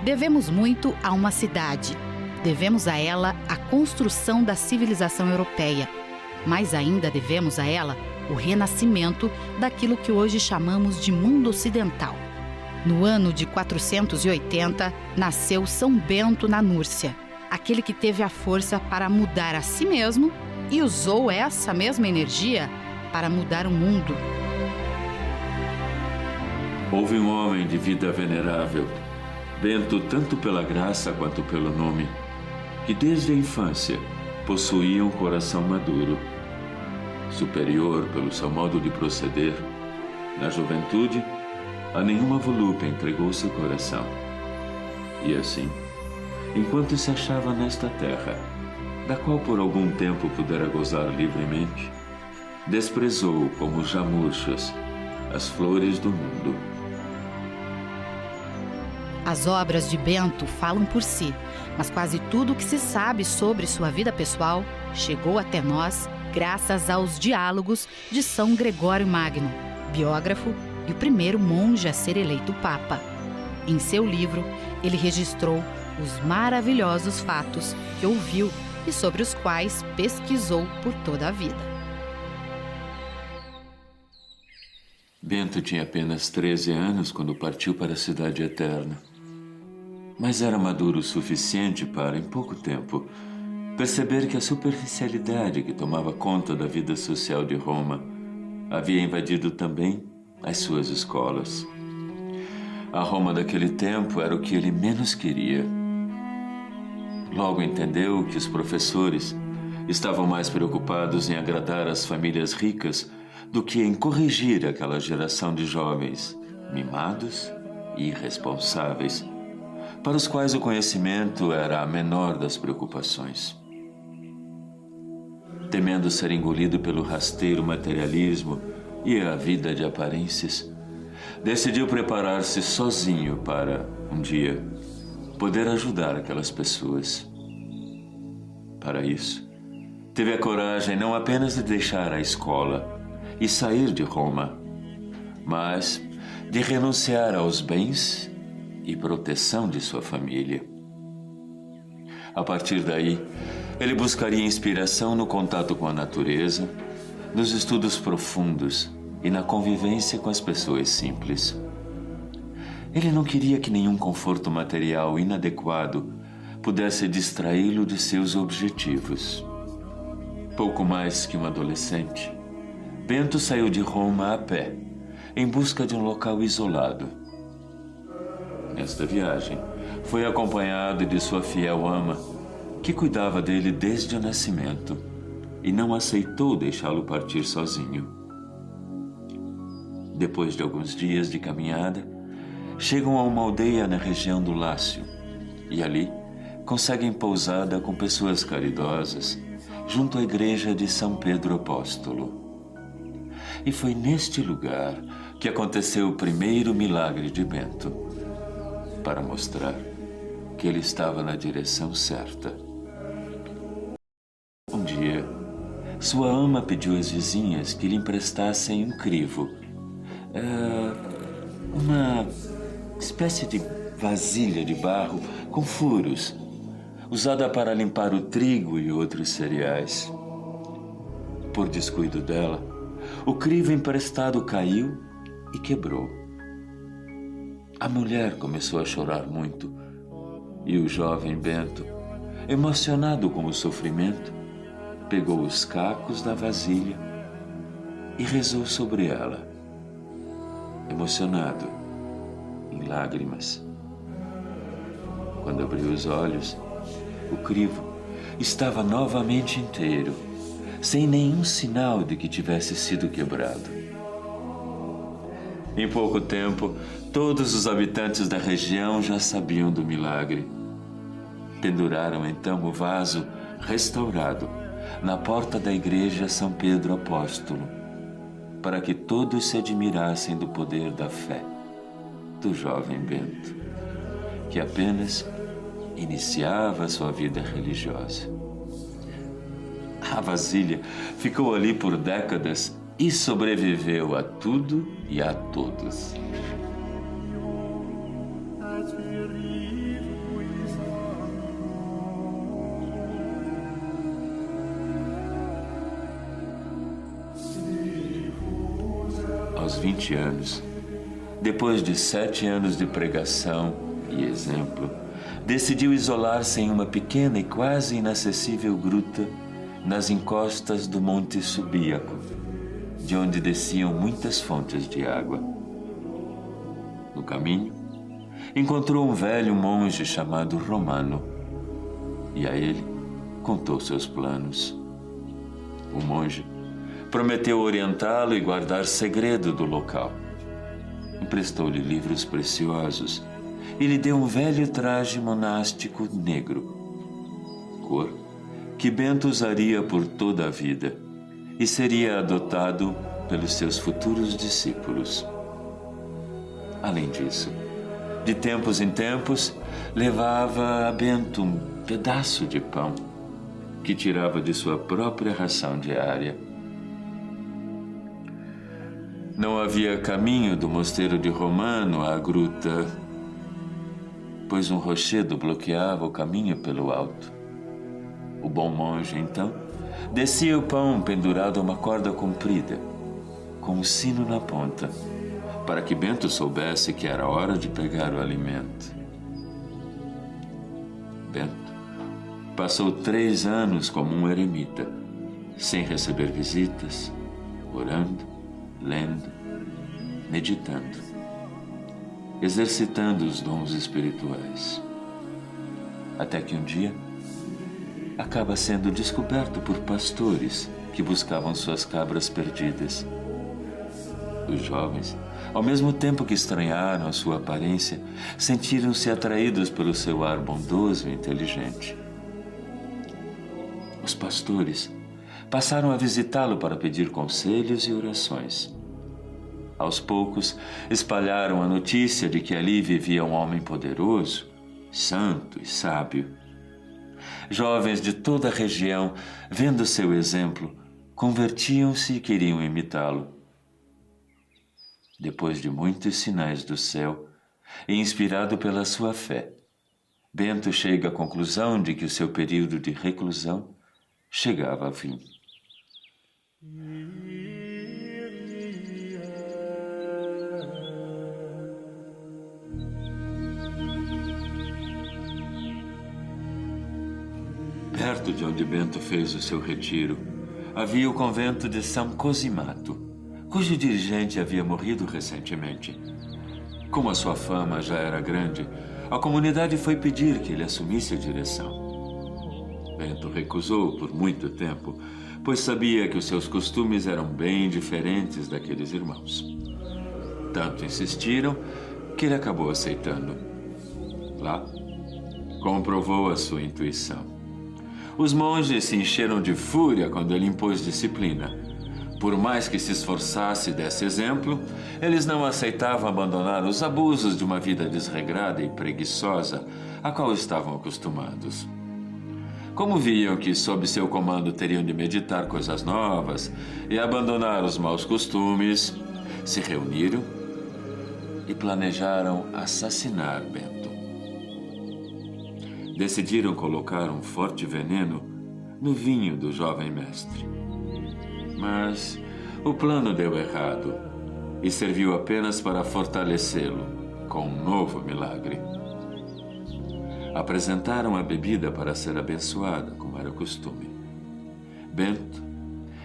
Devemos muito a uma cidade. Devemos a ela a construção da civilização europeia. Mais ainda devemos a ela o renascimento daquilo que hoje chamamos de mundo ocidental. No ano de 480, nasceu São Bento na Núrcia, aquele que teve a força para mudar a si mesmo e usou essa mesma energia para mudar o mundo. Houve um homem de vida venerável, Bento tanto pela graça quanto pelo nome, que desde a infância possuía um coração maduro. Superior pelo seu modo de proceder, na juventude, a nenhuma volúpia entregou seu coração. E assim, enquanto se achava nesta terra, da qual por algum tempo pudera gozar livremente, desprezou como já murchas as flores do mundo. As obras de Bento falam por si, mas quase tudo o que se sabe sobre sua vida pessoal chegou até nós graças aos diálogos de São Gregório Magno, biógrafo e o primeiro monge a ser eleito papa. Em seu livro, ele registrou os maravilhosos fatos que ouviu e sobre os quais pesquisou por toda a vida. Bento tinha apenas 13 anos quando partiu para a Cidade Eterna. Mas era maduro o suficiente para, em pouco tempo, perceber que a superficialidade que tomava conta da vida social de Roma havia invadido também as suas escolas. A Roma daquele tempo era o que ele menos queria. Logo entendeu que os professores estavam mais preocupados em agradar as famílias ricas do que em corrigir aquela geração de jovens mimados e irresponsáveis, para os quais o conhecimento era a menor das preocupações. Temendo ser engolido pelo rasteiro materialismo e a vida de aparências, decidiu preparar-se sozinho para, um dia, poder ajudar aquelas pessoas. Para isso, teve a coragem não apenas de deixar a escola e sair de Roma, mas de renunciar aos bens e proteção de sua família. A partir daí, ele buscaria inspiração no contato com a natureza, nos estudos profundos e na convivência com as pessoas simples. Ele não queria que nenhum conforto material inadequado pudesse distraí-lo de seus objetivos. Pouco mais que um adolescente, Bento saiu de Roma a pé, em busca de um local isolado. Nesta viagem, foi acompanhado de sua fiel ama, que cuidava dele desde o nascimento e não aceitou deixá-lo partir sozinho. Depois de alguns dias de caminhada, chegam a uma aldeia na região do Lácio e ali conseguem pousada com pessoas caridosas junto à igreja de São Pedro Apóstolo. E foi neste lugar que aconteceu o primeiro milagre de Bento, para mostrar que ele estava na direção certa. Um dia, sua ama pediu às vizinhas que lhe emprestassem um crivo, uma espécie de vasilha de barro com furos, usada para limpar o trigo e outros cereais. Por descuido dela, o crivo emprestado caiu e quebrou. A mulher começou a chorar muito e o jovem Bento, emocionado com o sofrimento, pegou os cacos da vasilha e rezou sobre ela, emocionado, em lágrimas. Quando abriu os olhos, o crivo estava novamente inteiro, sem nenhum sinal de que tivesse sido quebrado. Em pouco tempo, todos os habitantes da região já sabiam do milagre. Penduraram então o vaso restaurado na porta da igreja São Pedro Apóstolo, para que todos se admirassem do poder da fé do jovem Bento, que apenas iniciava sua vida religiosa. A vasilha ficou ali por décadas e sobreviveu a tudo e a todos. aos 20 anos, depois de 7 anos de pregação e exemplo, decidiu isolar-se em uma pequena e quase inacessível gruta nas encostas do Monte Subíaco, de onde desciam muitas fontes de água. No caminho, encontrou um velho monge chamado Romano e a ele contou seus planos. O monge prometeu orientá-lo e guardar segredo do local. Emprestou-lhe livros preciosos e lhe deu um velho traje monástico negro, cor que Bento usaria por toda a vida e seria adotado pelos seus futuros discípulos. Além disso, de tempos em tempos, levava a Bento um pedaço de pão que tirava de sua própria ração diária. Não havia caminho do mosteiro de Romano à gruta, pois um rochedo bloqueava o caminho pelo alto. O bom monge, então, descia o pão pendurado a uma corda comprida, com um sino na ponta, para que Bento soubesse que era hora de pegar o alimento. Bento passou 3 anos como um eremita, sem receber visitas, orando, lendo, meditando, exercitando os dons espirituais. Até que um dia acaba sendo descoberto por pastores que buscavam suas cabras perdidas. Os jovens, ao mesmo tempo que estranharam a sua aparência, sentiram-se atraídos pelo seu ar bondoso e inteligente. Os pastores passaram a visitá-lo para pedir conselhos e orações. Aos poucos, espalharam a notícia de que ali vivia um homem poderoso, santo e sábio. Jovens de toda a região, vendo seu exemplo, convertiam-se e queriam imitá-lo. Depois de muitos sinais do céu, e inspirado pela sua fé, Bento chega à conclusão de que o seu período de reclusão chegava ao fim. Perto de onde Bento fez o seu retiro, havia o convento de São Cosimato, cujo dirigente havia morrido recentemente. Como a sua fama já era grande, a comunidade foi pedir que ele assumisse a direção. Bento recusou por muito tempo, pois sabia que os seus costumes eram bem diferentes daqueles irmãos. Tanto insistiram que ele acabou aceitando. Lá, comprovou a sua intuição. Os monges se encheram de fúria quando ele impôs disciplina. Por mais que se esforçasse e desse exemplo, eles não aceitavam abandonar os abusos de uma vida desregrada e preguiçosa a qual estavam acostumados. Como viam que sob seu comando teriam de meditar coisas novas e abandonar os maus costumes, se reuniram e planejaram assassinar Bento. Decidiram colocar um forte veneno no vinho do jovem mestre. Mas o plano deu errado e serviu apenas para fortalecê-lo com um novo milagre. Apresentaram a bebida para ser abençoada, como era costume. Bento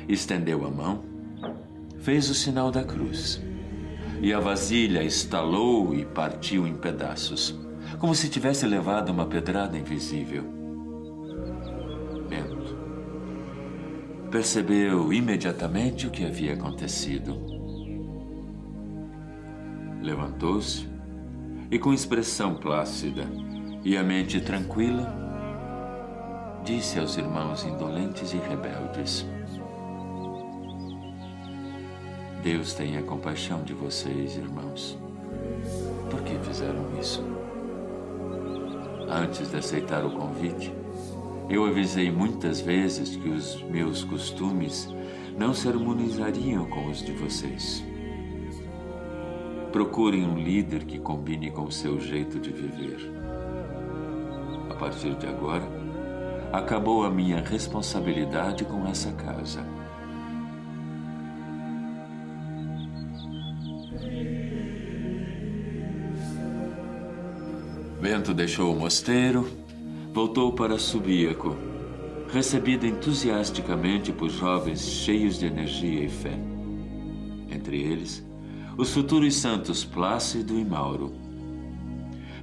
estendeu a mão, fez o sinal da cruz, e a vasilha estalou e partiu em pedaços, como se tivesse levado uma pedrada invisível. Bento percebeu imediatamente o que havia acontecido. Levantou-se e, com expressão plácida e a mente tranquila, disse aos irmãos indolentes e rebeldes: Deus tenha compaixão de vocês, irmãos. Por que fizeram isso? Antes de aceitar o convite, eu avisei muitas vezes que os meus costumes não se harmonizariam com os de vocês. Procurem um líder que combine com o seu jeito de viver. A partir de agora, acabou a minha responsabilidade com essa casa. Bento deixou o mosteiro, voltou para Subíaco, recebido entusiasticamente por jovens cheios de energia e fé. Entre eles, os futuros santos Plácido e Mauro.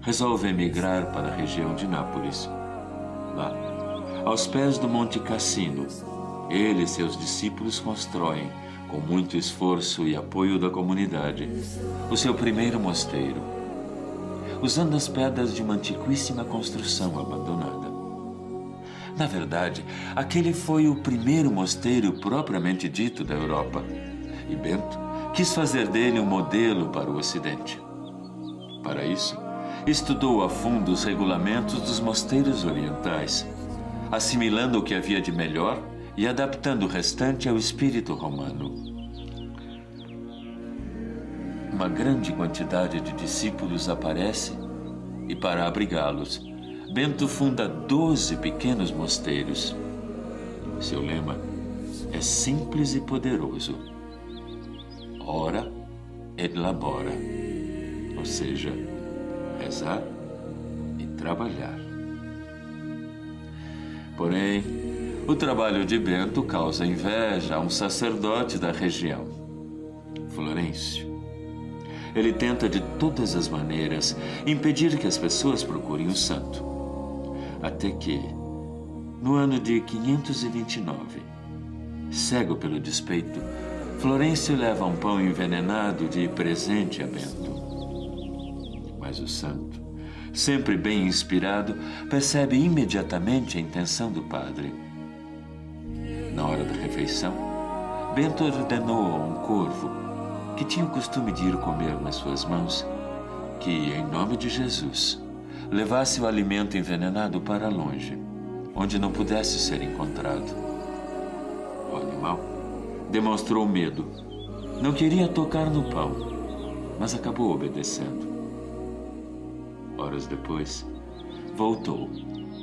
Resolve emigrar para a região de Nápoles. Lá, aos pés do Monte Cassino, ele e seus discípulos constroem, com muito esforço e apoio da comunidade, o seu primeiro mosteiro, usando as pedras de uma antiquíssima construção abandonada. Na verdade, aquele foi o primeiro mosteiro propriamente dito da Europa, e Bento quis fazer dele um modelo para o Ocidente. Para isso, estudou a fundo os regulamentos dos mosteiros orientais, assimilando o que havia de melhor e adaptando o restante ao espírito romano. Uma grande quantidade de discípulos aparece e, para abrigá-los, Bento funda 12 pequenos mosteiros. Seu lema é simples e poderoso: ora et labora, ou seja, rezar e trabalhar. Porém, o trabalho de Bento causa inveja a um sacerdote da região, Florencio. Ele tenta de todas as maneiras impedir que as pessoas procurem o santo. Até que, no ano de 529, cego pelo despeito, Florencio leva um pão envenenado de presente a Bento. Mas o santo, sempre bem inspirado, percebe imediatamente a intenção do padre. Na hora da refeição, Bento ordenou a um corvo, que tinha o costume de ir comer nas suas mãos, que, em nome de Jesus, levasse o alimento envenenado para longe, onde não pudesse ser encontrado. O animal demonstrou medo. Não queria tocar no pão, mas acabou obedecendo. Horas depois, voltou,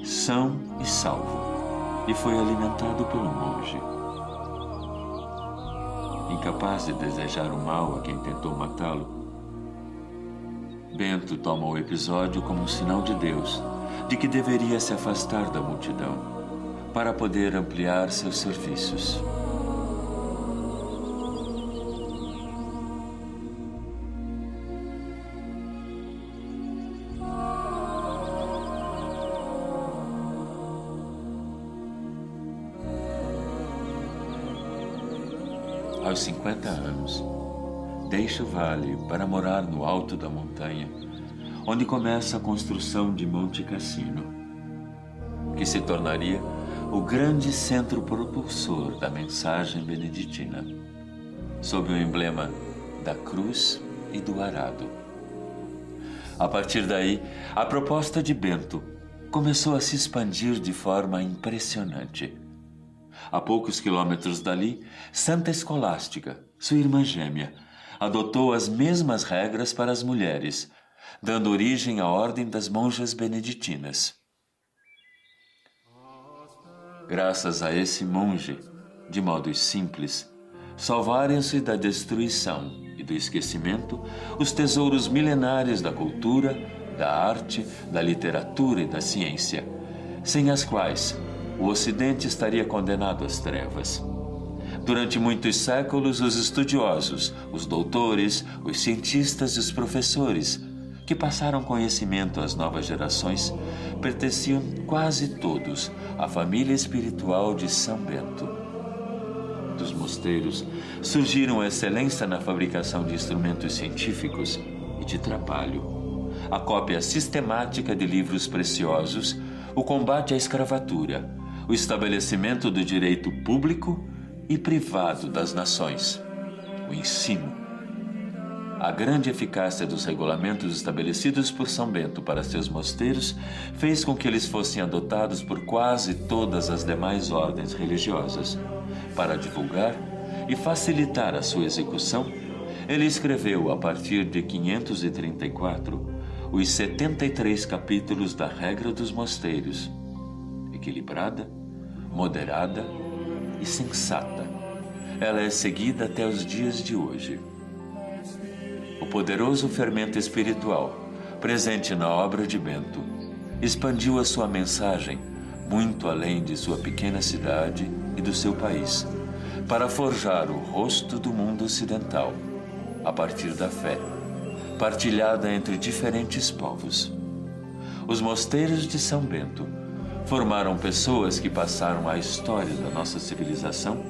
são e salvo, e foi alimentado pelo monge. Incapaz de desejar o mal a quem tentou matá-lo, Bento toma o episódio como um sinal de Deus, de que deveria se afastar da multidão, para poder ampliar seus serviços. Aos 50 anos, deixa o vale para morar no alto da montanha, onde começa a construção de Monte Cassino, que se tornaria o grande centro propulsor da mensagem beneditina, sob o emblema da cruz e do arado. A partir daí, a proposta de Bento começou a se expandir de forma impressionante. A poucos quilômetros dali, Santa Escolástica, sua irmã gêmea, adotou as mesmas regras para as mulheres, dando origem à Ordem das Monjas Beneditinas. Graças a esse monge, de modos simples, salvaram-se da destruição e do esquecimento os tesouros milenários da cultura, da arte, da literatura e da ciência, sem as quais o Ocidente estaria condenado às trevas. Durante muitos séculos, os estudiosos, os doutores, os cientistas e os professores, que passaram conhecimento às novas gerações, pertenciam quase todos à família espiritual de São Bento. Dos mosteiros surgiram a excelência na fabricação de instrumentos científicos e de trabalho, a cópia sistemática de livros preciosos, o combate à escravatura, o estabelecimento do direito público e privado das nações, o ensino. A grande eficácia dos regulamentos estabelecidos por São Bento para seus mosteiros fez com que eles fossem adotados por quase todas as demais ordens religiosas. Para divulgar e facilitar a sua execução, ele escreveu, a partir de 534, os 73 capítulos da Regra dos Mosteiros, equilibrada, moderada e sensata. Ela é seguida até os dias de hoje. O poderoso fermento espiritual presente na obra de Bento, expandiu a sua mensagem muito além de sua pequena cidade e do seu país, para forjar o rosto do mundo ocidental, a partir da fé, partilhada entre diferentes povos. Os mosteiros de São Bento formaram pessoas que passaram a história da nossa civilização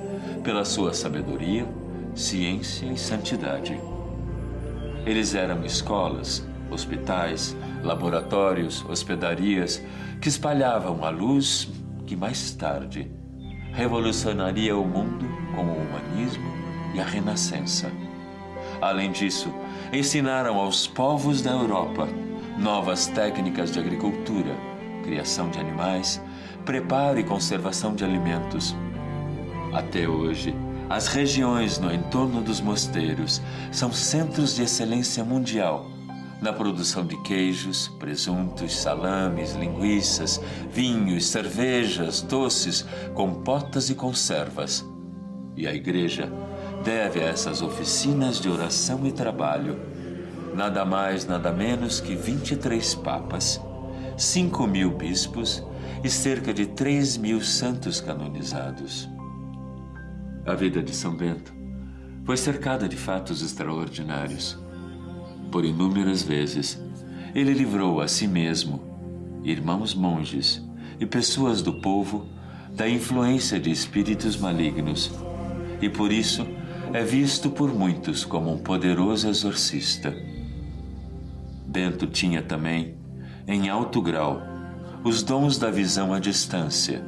pela sua sabedoria, ciência e santidade. Eles eram escolas, hospitais, laboratórios, hospedarias que espalhavam a luz que mais tarde revolucionaria o mundo com o humanismo e a renascença. Além disso, ensinaram aos povos da Europa novas técnicas de agricultura, criação de animais, preparo e conservação de alimentos. Até hoje, as regiões no entorno dos mosteiros são centros de excelência mundial na produção de queijos, presuntos, salames, linguiças, vinhos, cervejas, doces, compotas e conservas. E a Igreja deve a essas oficinas de oração e trabalho nada mais, nada menos que 23 papas, 5.000 bispos e cerca de 3.000 santos canonizados. A vida de São Bento foi cercada de fatos extraordinários. Por inúmeras vezes, ele livrou a si mesmo, irmãos monges e pessoas do povo da influência de espíritos malignos, e por isso é visto por muitos como um poderoso exorcista. Bento tinha também, em alto grau, os dons da visão à distância,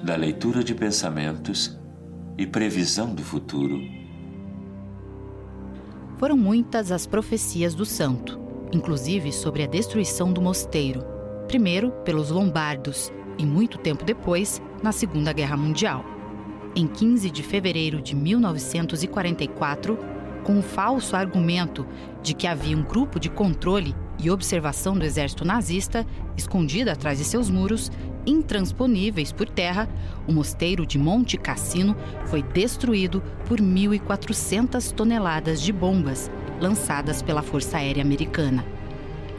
da leitura de pensamentos e previsão do futuro. Foram muitas as profecias do santo, inclusive sobre a destruição do mosteiro, primeiro pelos lombardos e muito tempo depois, na Segunda Guerra Mundial. Em 15 de fevereiro de 1944, com o falso argumento de que havia um grupo de controle e observação do exército nazista escondido atrás de seus muros, intransponíveis por terra, o mosteiro de Monte Cassino foi destruído por 1.400 toneladas de bombas lançadas pela Força Aérea Americana.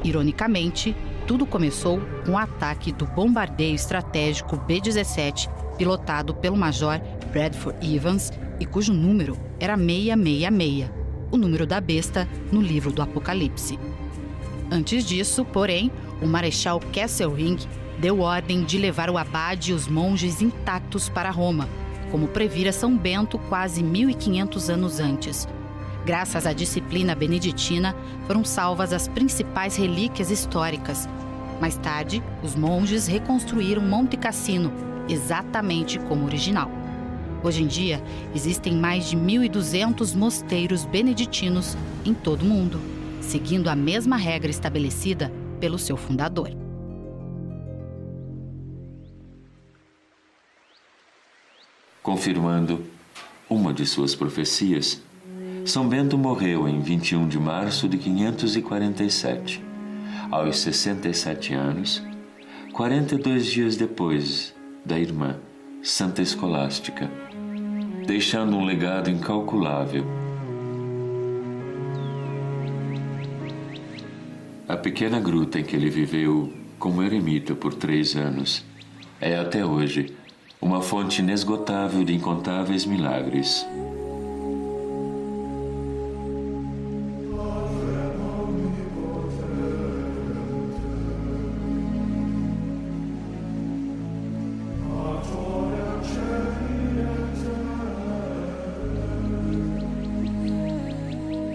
Ironicamente, tudo começou com o ataque do bombardeio estratégico B-17, pilotado pelo Major Bradford Evans e cujo número era 666, o número da besta no livro do Apocalipse. Antes disso, porém, o Marechal Kesselring deu ordem de levar o abade e os monges intactos para Roma, como previra São Bento quase 1.500 anos antes. Graças à disciplina beneditina, foram salvas as principais relíquias históricas. Mais tarde, os monges reconstruíram Monte Cassino, exatamente como original. Hoje em dia, existem mais de 1.200 mosteiros beneditinos em todo o mundo, seguindo a mesma regra estabelecida pelo seu fundador. Confirmando uma de suas profecias, São Bento morreu em 21 de março de 547, aos 67 anos, 42 dias depois da irmã Santa Escolástica, deixando um legado incalculável. A pequena gruta em que ele viveu como eremita por 3 anos é até hoje uma fonte inesgotável de incontáveis milagres.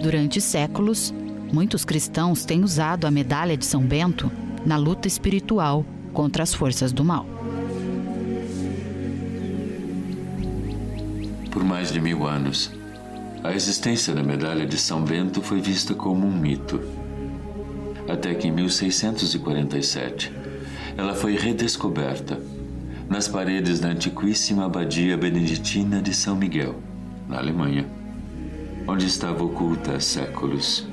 Durante séculos, muitos cristãos têm usado a medalha de São Bento na luta espiritual contra as forças do mal. Por mais de 1000 anos, a existência da medalha de São Bento foi vista como um mito. Até que em 1647, ela foi redescoberta nas paredes da antiquíssima abadia beneditina de São Miguel, na Alemanha, onde estava oculta há séculos.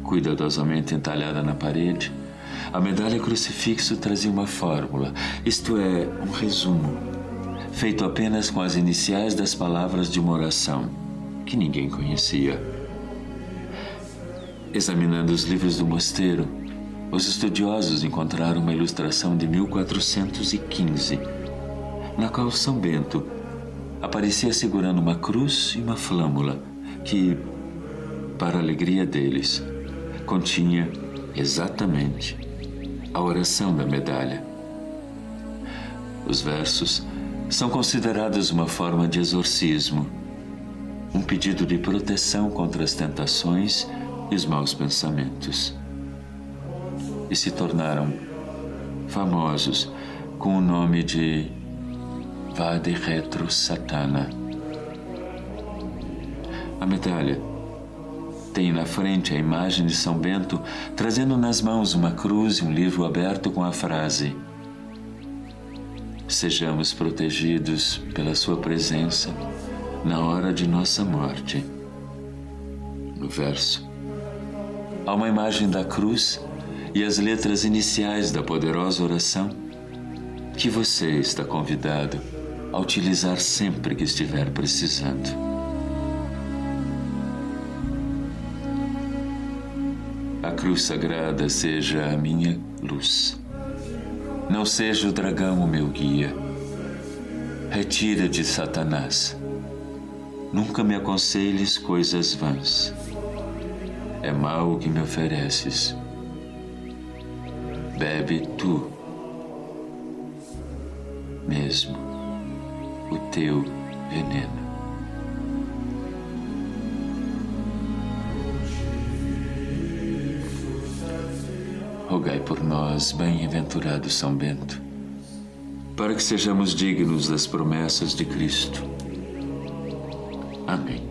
Cuidadosamente entalhada na parede, a medalha crucifixo trazia uma fórmula, isto é, um resumo, feito apenas com as iniciais das palavras de uma oração que ninguém conhecia. Examinando os livros do mosteiro, os estudiosos encontraram uma ilustração de 1415, na qual São Bento aparecia segurando uma cruz e uma flâmula que, para a alegria deles, continha exatamente a oração da medalha. Os versos são considerados uma forma de exorcismo, um pedido de proteção contra as tentações e os maus pensamentos. E se tornaram famosos com o nome de Vade Retro Satana. A medalha tem na frente a imagem de São Bento trazendo nas mãos uma cruz e um livro aberto com a frase: sejamos protegidos pela sua presença na hora de nossa morte. No verso, há uma imagem da cruz e as letras iniciais da poderosa oração que você está convidado a utilizar sempre que estiver precisando. A cruz sagrada seja a minha luz. Não seja o dragão o meu guia. Retira de Satanás. Nunca me aconselhes coisas vãs. É mal o que me ofereces. Bebe tu mesmo o teu veneno. Rogai por nós, bem-aventurado São Bento, para que sejamos dignos das promessas de Cristo. Amém.